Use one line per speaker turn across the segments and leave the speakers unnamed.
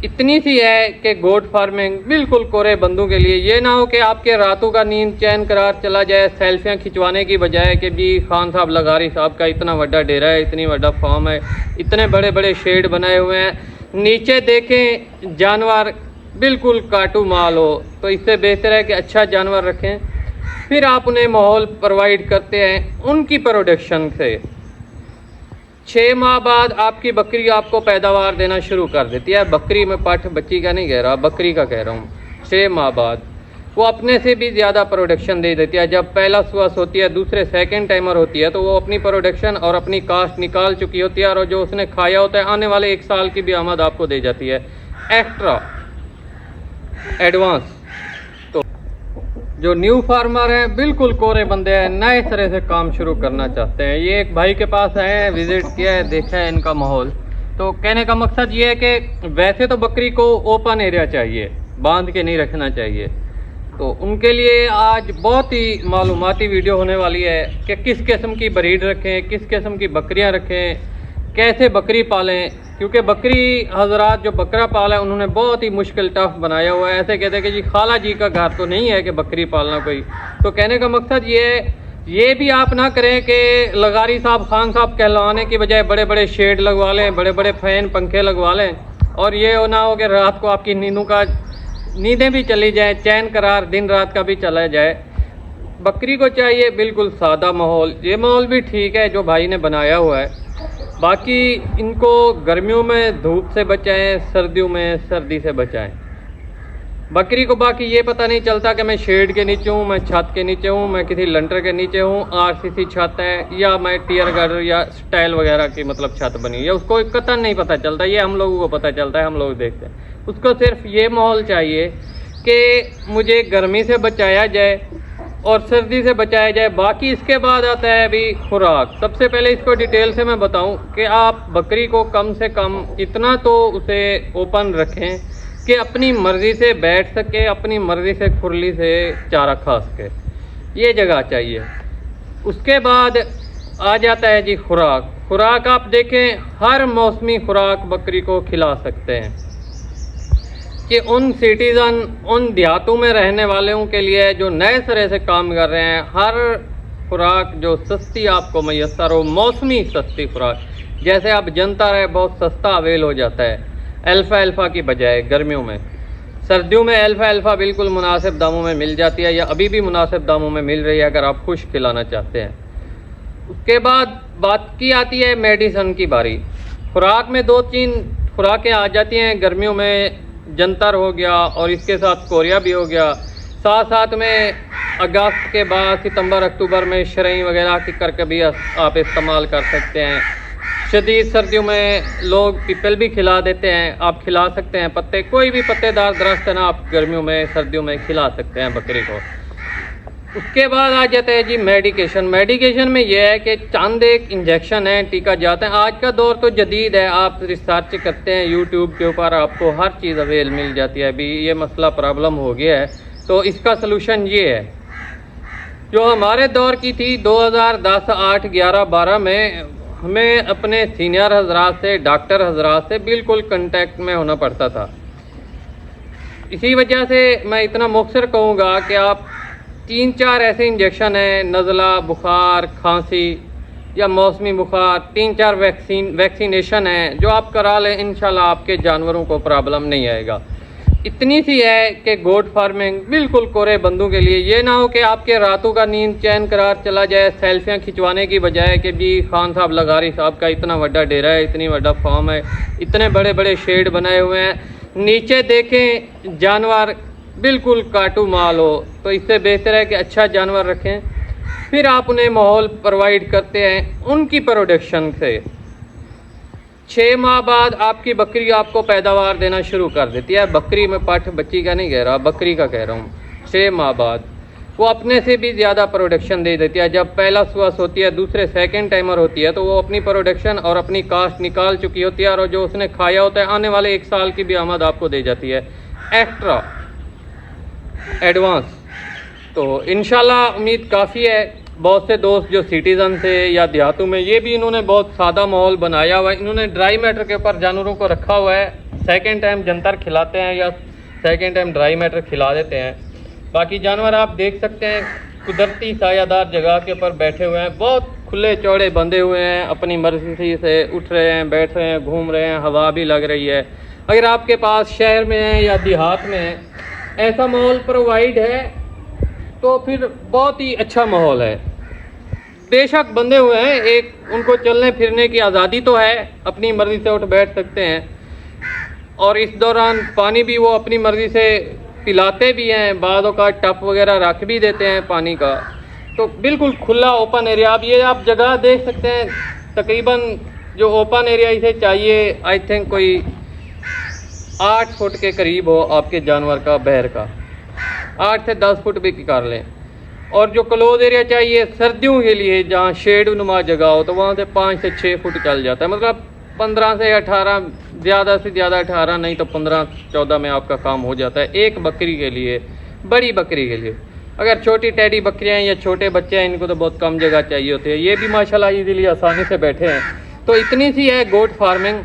इतनी सी है कि गोट फार्मिंग बिल्कुल कोरे बंदों के लिए। ये ना हो कि आपके रातों का नींद चैन करार चला जाए सेल्फियाँ खिंचवाने की बजाय कि जी खान साहब लगारी साहब का इतना बड़ा डेरा है, इतनी बड़ा फार्म है, इतने बड़े बड़े शेड बनाए हुए हैं, नीचे देखें जानवर बिल्कुल काटू माल हो। तो इससे बेहतर है कि अच्छा जानवर रखें, फिर आप उन्हें माहौल प्रोवाइड करते हैं उनकी प्रोडक्शन से। 6 माह बाद आपकी बकरी आपको पैदावार देना शुरू कर देती है। बकरी में पाठ बच्ची का नहीं कह रहा, बकरी का कह रहा हूँ। 6 माह बाद वो अपने से भी ज़्यादा प्रोडक्शन दे देती है। जब पहला सुअस होती है, दूसरे सेकंड टाइमर होती है, तो वो अपनी प्रोडक्शन और अपनी कास्ट निकाल चुकी होती है, और जो उसने खाया होता है आने वाले 1 साल की भी आमद आपको दे जाती है एक्स्ट्रा एडवांस। तो जो न्यू फार्मर हैं, बिल्कुल कोरे बंदे हैं, नए तरह से काम शुरू करना चाहते हैं, ये एक भाई के पास आए हैं, विजिट किया है, देखा है इनका माहौल। तो कहने का मकसद ये है कि वैसे तो बकरी को ओपन एरिया चाहिए, बांध के नहीं रखना चाहिए। तो उनके लिए आज बहुत ही मालूमाती वीडियो होने वाली है कि किस किस्म की ब्रीड रखें, किस किस्म की बकरियां रखें, कैसे बकरी पालें। क्योंकि बकरी हजरात जो बकरा पाला है उन्होंने बहुत ही मुश्किल टफ बनाया हुआ है। ऐसे कहते हैं कि जी खाला जी का घर तो नहीं है कि बकरी पालना कोई। तो कहने का मकसद ये है, ये भी आप ना करें कि लगारी साहब खान साहब कहलाने की बजाय बड़े बड़े शेड लगवा लें, बड़े बड़े फैन पंखे लगवा लें, और ये ना हो कि रात को आपकी नींदें भी चली जाए, चैन करार दिन रात का भी चला जाए। बकरी को चाहिए बिल्कुल सादा माहौल। ये माहौल भी ठीक है जो भाई ने बनाया हुआ है। बाकी इनको गर्मियों में धूप से बचाएं, सर्दियों में सर्दी से बचाएं। बकरी को बाकी ये पता नहीं चलता कि मैं शेड के नीचे हूँ, मैं छत के नीचे हूँ, मैं किसी लंटर के नीचे हूँ, आरसीसी छत है, या मैं टियर गर्डर या स्टाइल वगैरह की मतलब छत बनी है, उसको कतई नहीं पता चलता। ये हम लोगों को पता चलता है, हम लोग देखते हैं। उसको सिर्फ ये माहौल चाहिए कि मुझे गर्मी से बचाया जाए और सर्दी से बचाया जाए। बाकी इसके बाद आता है अभी खुराक। सबसे पहले इसको डिटेल से मैं बताऊं कि आप बकरी को कम से कम इतना तो उसे ओपन रखें कि अपनी मर्ज़ी से बैठ सके, अपनी मर्ज़ी से खुरली से चारा खा सके, ये जगह चाहिए। उसके बाद आ जाता है जी खुराक। खुराक आप देखें, हर मौसमी खुराक बकरी को खिला सकते हैं कि उन सिटीज़न, उन देहातों में रहने वालों के लिए जो नए सिरे से काम कर रहे हैं, हर खुराक जो सस्ती आपको मैसर हो, मौसमी सस्ती खुराक। जैसे आप जनता रहे बहुत सस्ता अवेल हो जाता है अल्फ़ा की बजाय गर्मियों में। सर्दियों में अल्फ़ा बिल्कुल मुनासिब दामों में मिल जाती है, या अभी भी मुनासिब दामों में मिल रही है अगर आप खुश खिलाना चाहते हैं। उसके बाद बात की आती है मेडिसन की बारी। खुराक में 2-3 खुराकें आ जाती हैं गर्मियों में। जंतर हो गया और इसके साथ कोरिया भी हो गया। साथ साथ में अगस्त के बाद सितंबर अक्टूबर में शरई वगैरह की करके भी आप इस्तेमाल कर सकते हैं। शदीद सर्दियों में लोग पीपल भी खिला देते हैं, आप खिला सकते हैं पत्ते, कोई भी पत्तेदार दरख्त है ना, आप गर्मियों में सर्दियों में खिला सकते हैं बकरी को। उसके बाद आ जाता है जी मेडिकेशन। मेडिकेशन में यह है कि चंद एक इंजेक्शन है, टीका जाता है। आज का दौर तो जदीद है, आप रिसर्च करते हैं यूट्यूब के ऊपर, आपको हर चीज़ अवेल मिल जाती है। अभी ये मसला प्रॉब्लम हो गया है, तो इसका सलूशन ये है जो हमारे दौर की थी 2010, 8, 11, 12 में हमें अपने सीनियर हजरात से, डॉक्टर हजरात से बिल्कुल कांटेक्ट में होना पड़ता था। इसी वजह से मैं इतना मुख्तसर कहूँगा कि आप 3-4 ऐसे इंजेक्शन हैं, नज़ला, बुखार, खांसी या मौसमी बुखार, 3-4 वैक्सीनेशन हैं जो आप करा लें, इंशाल्लाह आपके जानवरों को प्रॉब्लम नहीं आएगा। इतनी सी है कि गोट फार्मिंग बिल्कुल कोरे बंदों के लिए। ये ना हो कि आपके रातों का नींद चैन करार चला जाए सेल्फियाँ खिंचवाने की बजाय कि जी खान साहब लगारी साहब का इतना बड़ा डेरा है, इतनी बड़ा फार्म है, इतने बड़े बड़े शेड बनाए हुए हैं, नीचे देखें जानवर बिल्कुल काटू माल हो। तो इससे बेहतर है कि अच्छा जानवर रखें, फिर आप उन्हें माहौल प्रोवाइड करते हैं उनकी प्रोडक्शन से। 6 माह बाद आपकी बकरी आपको पैदावार देना शुरू कर देती है। बकरी में पाठ बच्ची का नहीं कह रहा, बकरी का कह रहा हूँ। 6 माह बाद वो अपने से भी ज़्यादा प्रोडक्शन दे देती है। जब पहला सुअस होती है, दूसरे सेकंड टाइमर होती है, तो वो अपनी प्रोडक्शन और अपनी कास्ट निकाल चुकी होती है, और जो उसने खाया होता है आने वाले 1 साल की भी आमद आपको दे जाती है एक्स्ट्रा एडवांस। तो इंशाल्लाह उम्मीद काफ़ी है। बहुत से दोस्त जो सिटीज़न से या देहातों में, ये भी इन्होंने बहुत सादा माहौल बनाया हुआ है। इन्होंने ड्राई मैटर के ऊपर जानवरों को रखा हुआ है। सेकंड टाइम जंतर खिलाते हैं या सेकंड टाइम ड्राई मैटर खिला देते हैं। बाकी जानवर आप देख सकते हैं कुदरती सायादार जगह के ऊपर बैठे हुए हैं, बहुत खुले चौड़े बंधे हुए हैं, अपनी मर्जी से उठ रहे हैं, बैठ रहे हैं, घूम रहे हैं, हवा भी लग रही है। अगर आपके पास शहर में है या देहात में है, ऐसा माहौल प्रोवाइड है तो फिर बहुत ही अच्छा माहौल है। बेशक बंधे हुए हैं, एक उनको चलने फिरने की आज़ादी तो है, अपनी मर्ज़ी से उठ बैठ सकते हैं, और इस दौरान पानी भी वो अपनी मर्ज़ी से पिलाते भी हैं, बाज़ों का टप वगैरह रख भी देते हैं पानी का। तो बिल्कुल खुला ओपन एरिया, आप ये आप जगह देख सकते हैं, तकरीबन जो ओपन एरिया इसे चाहिए आई थिंक कोई 8 फुट के करीब हो आपके जानवर का, बहर का 8 से 10 फुट भी कर लें। और जो क्लोज एरिया चाहिए सर्दियों के लिए, जहाँ शेड नुमा जगह हो, तो वहाँ से 5 से 6 फुट चल जाता है। मतलब 15 से 18, ज़्यादा से ज़्यादा 18 नहीं तो 15-14 में आपका काम हो जाता है एक बकरी के लिए, बड़ी बकरी के लिए। अगर छोटी टैडी बकरियाँ या छोटे बच्चे हैं, इनको तो बहुत कम जगह चाहिए होती है। ये भी माशाल्लाह इजीली आसानी से बैठे हैं। तो इतनी सी है गोट फार्मिंग,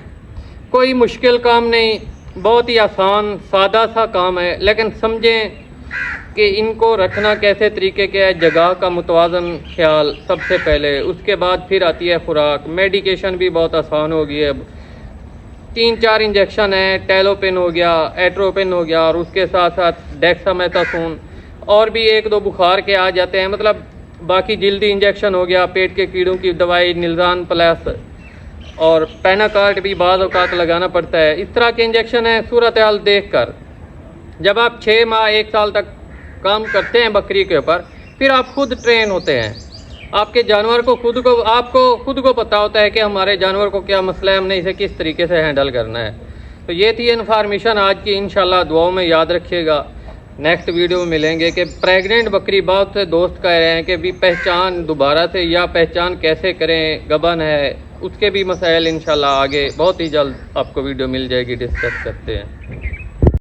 कोई मुश्किल काम नहीं, बहुत ही आसान सादा सा काम है। लेकिन समझें कि इनको रखना कैसे तरीके के है, जगह का मुतवाज़न ख्याल सबसे पहले, उसके बाद फिर आती है खुराक। मेडिकेशन भी बहुत आसान हो गई है, 3-4 इंजेक्शन है, टेलोपिन हो गया, एट्रोपिन हो गया, और उसके साथ साथ डेक्सामेथासोन, और भी 1-2 बुखार के आ जाते हैं। मतलब बाकी जल्दी इंजेक्शन हो गया, पेट के कीड़ों की दवाई, निल्जान प्लस और पेनाकार्ट भी बाज़ औक़ात लगाना पड़ता है। इस तरह के इंजेक्शन है। सूरत हाल देख कर जब आप 6 माह 1 साल तक काम करते हैं बकरी के ऊपर, फिर आप खुद ट्रेन होते हैं। आपके जानवर को आपको खुद को पता होता है कि हमारे जानवर को क्या मसला है, हमने इसे किस तरीके से हैंडल करना है। तो ये थी इन्फॉर्मेशन आज की, इंशाल्लाह दुआओं में याद रखिएगा। नेक्स्ट वीडियो में मिलेंगे कि प्रेग्नेंट बकरी, बहुत से दोस्त कह रहे हैं कि भी पहचान दोबारा से या पहचान कैसे करें, गबन है, उसके भी मसाइल इंशाल्लाह आगे बहुत ही जल्द आपको वीडियो मिल जाएगी, डिस्कस करते हैं।